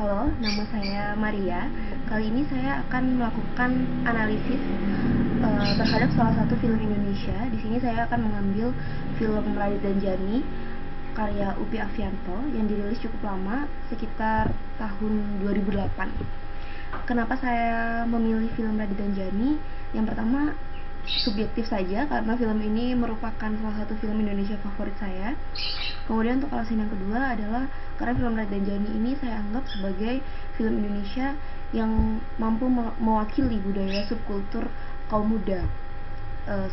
Halo, nama saya Maria. Kali ini saya akan melakukan analisis terhadap salah satu film Indonesia. Di sini saya akan mengambil film Radit dan Jani karya Upi Avianto yang dirilis cukup lama, sekitar tahun 2008. Kenapa saya memilih film Radit dan Jani? Yang pertama, subjektif saja karena film ini merupakan salah satu film Indonesia favorit saya. Kemudian untuk alasan yang kedua adalah karena film Radit dan Jani ini saya anggap sebagai film Indonesia yang mampu mewakili budaya subkultur kaum muda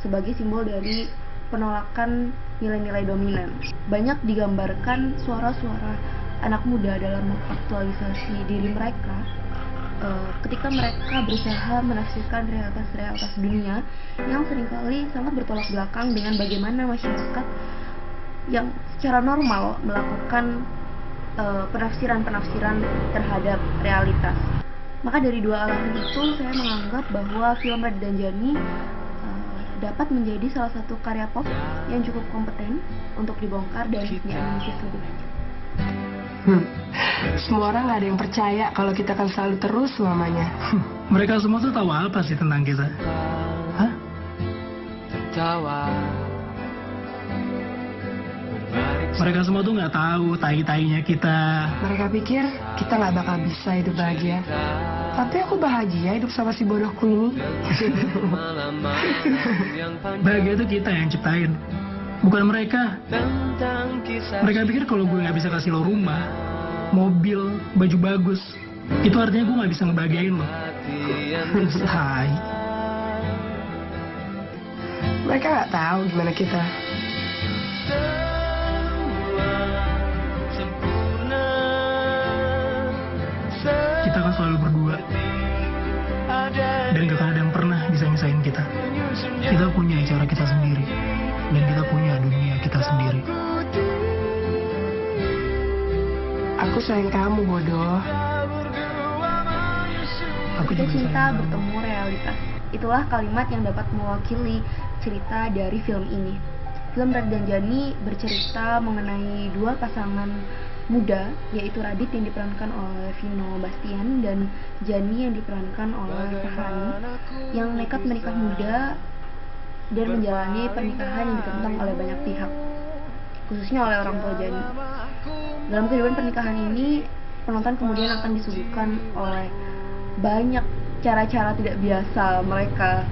sebagai simbol dari penolakan nilai-nilai dominan. Banyak digambarkan suara-suara anak muda dalam mengaktualisasi diri mereka ketika mereka berusaha menafsirkan realitas-realitas dunia yang seringkali sangat bertolak belakang dengan bagaimana masyarakat yang secara normal melakukan penafsiran-penafsiran terhadap realitas. Maka dari dua alasan itu saya menganggap bahwa film Radit dan Jani dapat menjadi salah satu karya pop yang cukup kompeten untuk dibongkar dan dianalisis lebih lanjut. Semua orang gak ada yang percaya kalau kita akan selalu terus selamanya. Mereka semua tuh tahu apa sih tentang kita? Hah? Mereka semua tuh nggak tahu tai-tainya kita. Mereka pikir kita gak bakal bisa hidup bahagia. Tapi aku bahagia hidup sama si bodohku ini. Bahagia tuh kita yang ciptain, bukan mereka. Mereka pikir kalau gue nggak bisa kasih lo rumah, mobil, baju bagus, itu artinya gue nggak bisa ngebahagiain lo. Hai. Mereka gak tahu gimana kita. Kita kan selalu berdua, dan gak ada yang pernah bisa misahin kita. Kita punya cara kita sendiri, dan kita punya dunia kita sendiri. Aku sayang kamu, bodoh. Aku Ketika juga cinta sayang kamu. bertemu realitas. Itulah kalimat yang dapat mewakili cerita dari film ini. Film Radit dan Jani bercerita mengenai dua pasangan muda, yaitu Radit yang diperankan oleh Vino Bastian dan Jani yang diperankan oleh Fahrani, yang nekat menikah muda dan menjalani pernikahan yang ditentang oleh banyak pihak, khususnya oleh orang tua Jani. Dalam kehidupan pernikahan ini, penonton kemudian akan disuguhkan oleh banyak cara-cara tidak biasa mereka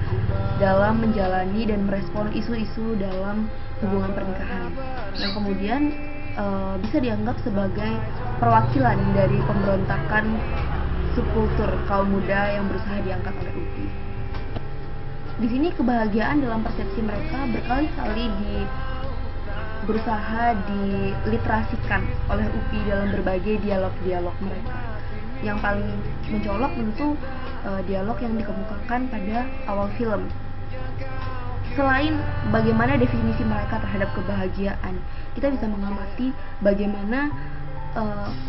dalam menjalani dan merespon isu-isu dalam hubungan pernikahan, yang kemudian bisa dianggap sebagai perwakilan dari pemberontakan subkultur kaum muda yang berusaha diangkat oleh Upi. Di sini kebahagiaan dalam persepsi mereka berkali-kali berusaha diliterasikan oleh Upi dalam berbagai dialog-dialog mereka. Yang paling mencolok tentu dialog yang dikemukakan pada awal film. Selain bagaimana definisi mereka terhadap kebahagiaan, kita bisa mengamati bagaimana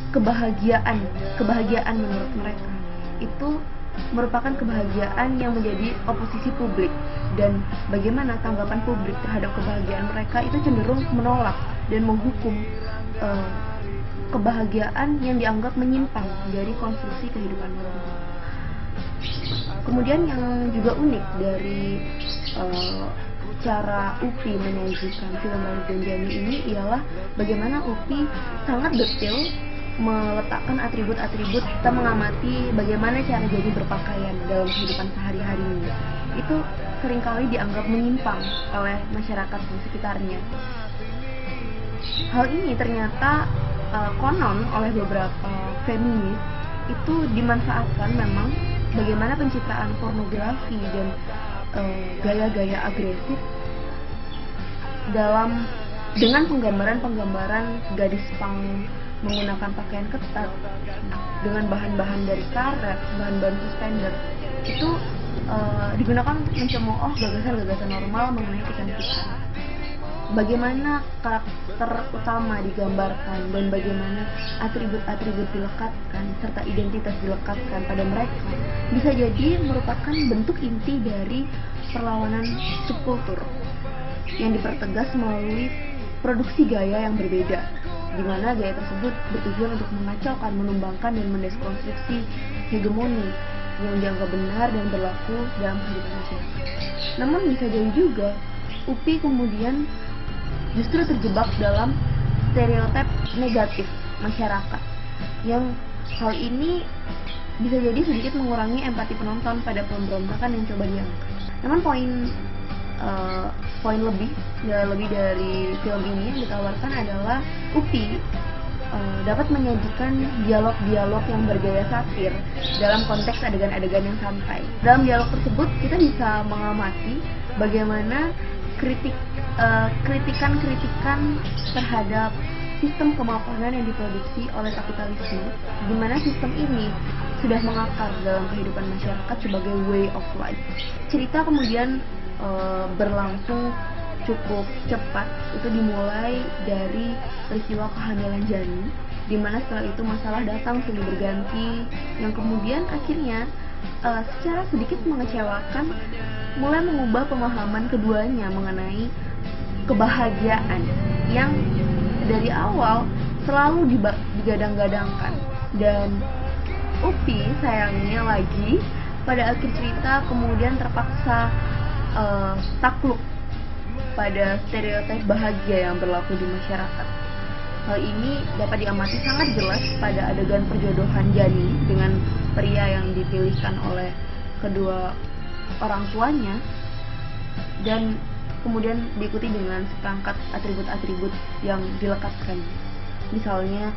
kebahagiaan menurut mereka itu merupakan kebahagiaan yang menjadi oposisi publik, dan bagaimana tanggapan publik terhadap kebahagiaan mereka itu cenderung menolak dan menghukum kebahagiaan yang dianggap menyimpang dari konstruksi kehidupan normal. Kemudian yang juga unik dari cara Upi menyajikan film Radit dan Jani ini ialah bagaimana Upi sangat detail meletakkan atribut-atribut. Kita mengamati bagaimana cara Jani berpakaian dalam kehidupan sehari-harinya. Itu seringkali dianggap menyimpang oleh masyarakat di sekitarnya. Hal ini ternyata konon oleh beberapa feminis itu dimanfaatkan memang bagaimana pencitraan pornografi dan gaya-gaya agresif dengan penggambaran gadis punk menggunakan pakaian ketat dengan bahan-bahan dari karet, bahan-bahan suspender itu digunakan untuk mencemooh gagasan-gagasan normal mengenai kecantikan. Bagaimana karakter utama digambarkan dan bagaimana atribut-atribut dilekatkan serta identitas dilekatkan pada mereka bisa jadi merupakan bentuk inti dari perlawanan subkultur yang dipertegas melalui produksi gaya yang berbeda di mana gaya tersebut bertujuan untuk mengacaukan, menumbangkan, dan mendeskonstruksi hegemoni yang dianggap benar dan berlaku dalam kehidupan masyarakat. Namun bisa jadi juga UPI kemudian justru terjebak dalam stereotip negatif masyarakat, yang hal ini bisa jadi sedikit mengurangi empati penonton pada pemberontakan yang coba diangkat. Namun poin lebih dari film ini yang ditawarkan adalah UPI dapat menyajikan dialog-dialog yang bergaya satir dalam konteks adegan-adegan yang santai. Dalam dialog tersebut kita bisa mengamati bagaimana kritikan-kritikan terhadap sistem kemapanan yang diproduksi oleh kapitalisme, di mana sistem ini sudah mengakar dalam kehidupan masyarakat sebagai way of life. Cerita kemudian berlangsung cukup cepat. Itu dimulai dari peristiwa kehamilan Jani, di mana setelah itu masalah datang silih berganti, yang kemudian akhirnya secara sedikit mengecewakan mulai mengubah pemahaman keduanya mengenai kebahagiaan yang dari awal selalu digadang-gadangkan. Dan UPI sayangnya lagi pada akhir cerita kemudian terpaksa takluk pada stereotip bahagia yang berlaku di masyarakat. Hal ini dapat diamati sangat jelas pada adegan perjodohan Jani dengan pria yang dipilihkan oleh kedua orang tuanya, dan kemudian diikuti dengan seperangkat atribut-atribut yang dilekatkan. Misalnya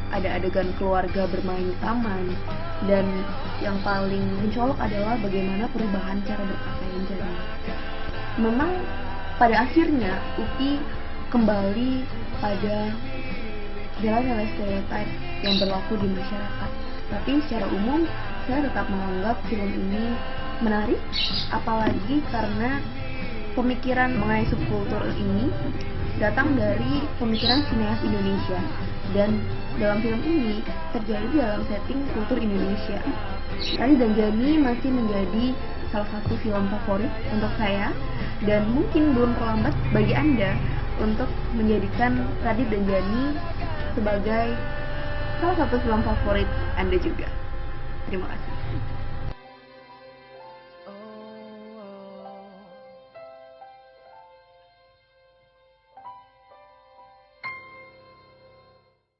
ada adegan keluarga bermain di taman, dan yang paling mencolok adalah bagaimana perubahan cara berpakaian Jani. Memang pada akhirnya UPI kembali pada nilai-nilai stereotip yang berlaku di masyarakat. Tapi secara umum saya tetap menganggap film ini menarik, apalagi karena pemikiran mengenai subkultur ini datang dari pemikiran sineas Indonesia, dan dalam film ini terjadi dalam setting kultur Indonesia. Radit dan Jani masih menjadi salah satu film favorit untuk saya, dan mungkin belum terlambat bagi Anda untuk menjadikan Radit dan Jani sebagai salah satu film favorit Anda juga. Terima kasih.